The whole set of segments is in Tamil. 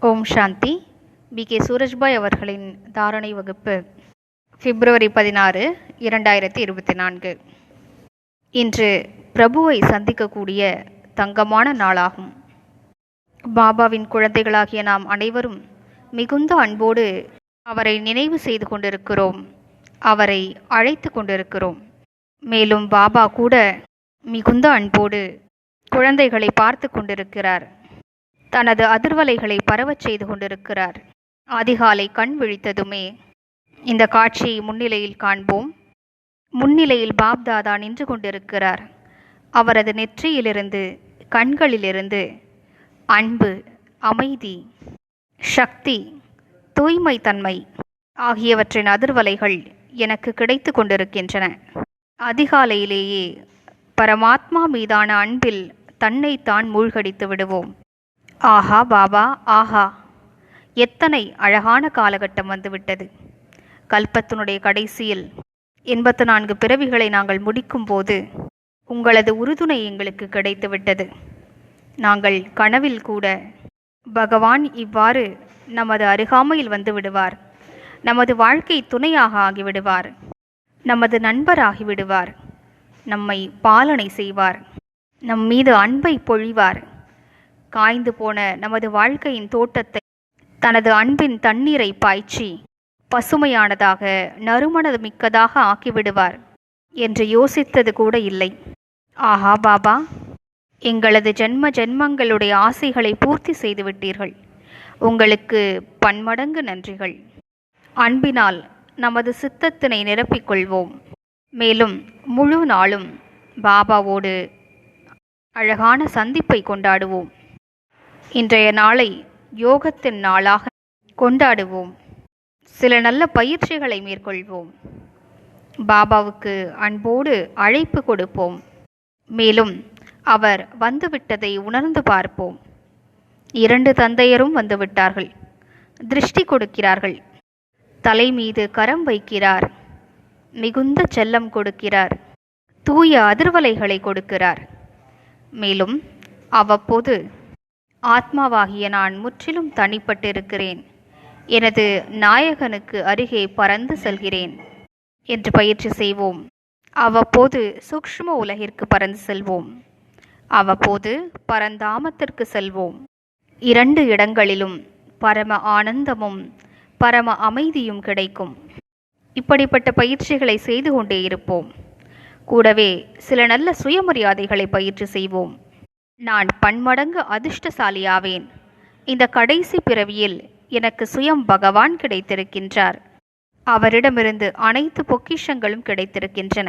ஓம் சாந்தி. கே சூரஜ்பாய் அவர்களின் தாரணை வகுப்பு பிப்ரவரி 16, 2024. இன்று பிரபுவை சந்திக்கக்கூடிய தங்கமான நாளாகும். பாபாவின் குழந்தைகளாகிய நாம் அனைவரும் மிகுந்த அன்போடு அவரை நினைவு செய்து கொண்டிருக்கிறோம், அவரை அழைத்து கொண்டிருக்கிறோம். மேலும் பாபா கூட மிகுந்த அன்போடு குழந்தைகளை பார்த்து கொண்டிருக்கிறார், தனது அதிர்வலைகளை பரவச் செய்து கொண்டிருக்கிறார். அதிகாலை கண் விழித்ததுமே இந்த காட்சியை முன்னிலையில் காண்போம். முன்னிலையில் பாப்தாதா நின்று கொண்டிருக்கிறார். அவரது நெற்றியிலிருந்து, கண்களிலிருந்து அன்பு, அமைதி, சக்தி, தூய்மை தன்மை ஆகியவற்றின் அதிர்வலைகள் எனக்கு கிடைத்து கொண்டிருக்கின்றன. அதிகாலையிலேயே பரமாத்மா மீதான அன்பில் தன்னைத்தான் மூழ்கடித்து விடுவோம். ஆஹா பாபா, ஆஹா, எத்தனை அழகான காலகட்டம் வந்துவிட்டது. கல்பத்தினுடைய கடைசியில் 84 பிறவிகளை நாங்கள் முடிக்கும்போது உங்களது உறுதுணை எங்களுக்கு கிடைத்துவிட்டது. நாங்கள் கனவில் கூட பகவான் இவ்வாறு நமது அருகாமையில் வந்து விடுவார், நமது வாழ்க்கை துணையாக ஆகிவிடுவார், நமது நண்பராகிவிடுவார், நம்மை பாலனை செய்வார், நம் மீது அன்பை பொழிவார், காய்ந்து போன நமது வாழ்க்கையின் தோட்டத்தை தனது அன்பின் தண்ணீரை பாய்ச்சி பசுமையானதாக, நறுமண மிக்கதாக ஆக்கிவிடுவார் என்று யோசித்தது கூட இல்லை. ஆஹா பாபா, எங்களது ஜென்ம ஜென்மங்களுடைய ஆசைகளை பூர்த்தி செய்துவிட்டீர்கள். உங்களுக்கு பன்மடங்கு நன்றிகள். அன்பினால் நமது சித்தத்தினை நிரப்பிக்கொள்வோம். மேலும் முழு நாளும் பாபாவோடு அழகான சந்திப்பை கொண்டாடுவோம். இன்றைய நாளை யோகத்தின் நாளாக கொண்டாடுவோம். சில நல்ல பயிற்சிகளை மேற்கொள்வோம். பாபாவுக்கு அன்போடு அழைப்பு கொடுப்போம். மேலும் அவர் வந்துவிட்டதை உணர்ந்து பார்ப்போம். 2 தந்தையரும் வந்துவிட்டார்கள். திருஷ்டி கொடுக்கிறார்கள், தலை மீது கரம் வைக்கிறார், மிகுந்த செல்லம் கொடுக்கிறார், தூய அதிர்வலைகளை கொடுக்கிறார். மேலும் அவ்வப்போது ஆத்மாவாகிய நான் முற்றிலும் தனிப்பட்டிருக்கிறேன், எனது நாயகனுக்கு அருகே பறந்து செல்கிறேன் என்று பயிற்சி செய்வோம். அவ்வப்போது சூக்ஷ்ம உலகிற்கு பறந்து செல்வோம். அவ்வப்போது பரந்தாமத்திற்கு செல்வோம். 2 இடங்களிலும் பரம ஆனந்தமும் பரம அமைதியும் கிடைக்கும். இப்படிப்பட்ட பயிற்சிகளை செய்து கொண்டே இருப்போம். கூடவே சில நல்ல சுயமரியாதைகளை பயிற்சி செய்வோம். நான் பன்மடங்கு அதிர்ஷ்டசாலியாவேன். இந்த கடைசி பிறவியில் எனக்கு சுயம் பகவான் கிடைத்திருக்கின்றார். அவரிடமிருந்து அனைத்து பொக்கிஷங்களும் கிடைத்திருக்கின்றன.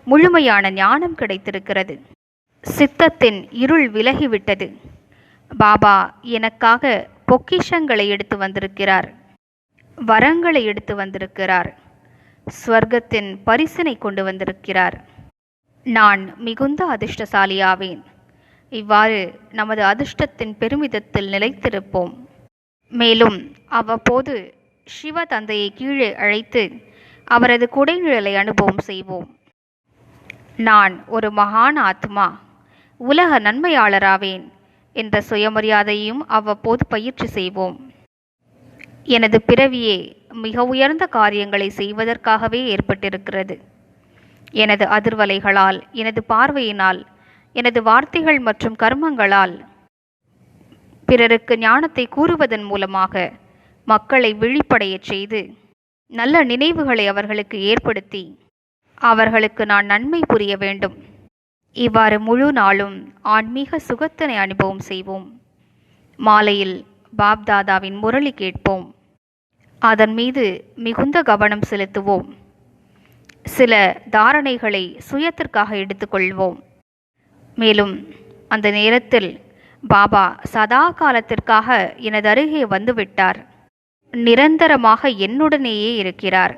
முழுமையான ஞானம் கிடைத்திருக்கிறது. சித்தத்தின் இருள் விலகிவிட்டது. பாபா எனக்காக பொக்கிஷங்களை எடுத்து வந்திருக்கிறார், வரங்களை எடுத்து வந்திருக்கிறார், ஸ்வர்க்கத்தின் பரிசினை கொண்டு வந்திருக்கிறார். நான் மிகுந்த அதிர்ஷ்டசாலியாவேன். இவ்வாறு நமது அதிர்ஷ்டத்தின் பெருமிதத்தில் நிலைத்திருப்போம். மேலும் அவ்வப்போது சிவ தந்தையை கீழே அழைத்து அவரது குடைநிழலை அனுபவம் செய்வோம். நான் ஒரு மகான் ஆத்மா, உலக நன்மையாளராவேன் என்ற சுயமரியாதையும் அவ்வப்போது பயிற்சி செய்வோம். எனது பிறவியே மிக உயர்ந்த காரியங்களை செய்வதற்காகவே ஏற்பட்டிருக்கிறது. எனது அதிர்வலைகளால், எனது பார்வையினால், எனது வார்த்தைகள் மற்றும் கர்மங்களால் பிறருக்கு ஞானத்தை கூறுவதன் மூலமாக மக்களை விழிப்படையச் செய்து நல்ல நினைவுகளை அவர்களுக்கு ஏற்படுத்தி அவர்களுக்கு நான் நன்மை புரிய வேண்டும். இவ்வாறு முழு நாளும் ஆன்மீக சுகத்தினை அனுபவம் செய்வோம். மாலையில் பாப்தாதாவின் முரளி கேட்போம். அதன் மீது மிகுந்த கவனம் செலுத்துவோம். சில தாரணைகளை சுயத்திற்காக எடுத்துக்கொள்வோம். மேலும் அந்த நேரத்தில் பாபா சதா காலத்திற்காக எனது அருகே வந்துவிட்டார், நிரந்தரமாக என்னுடனேயே இருக்கிறார்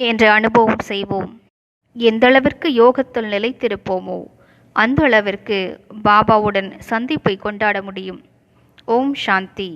என்ற அனுபவம் செய்வோம். எந்தளவிற்கு யோகத்தில் நிலைத்திருப்போமோ அந்த அளவிற்கு பாபாவுடன் சந்திப்பை கொண்டாட முடியும். ஓம் சாந்தி.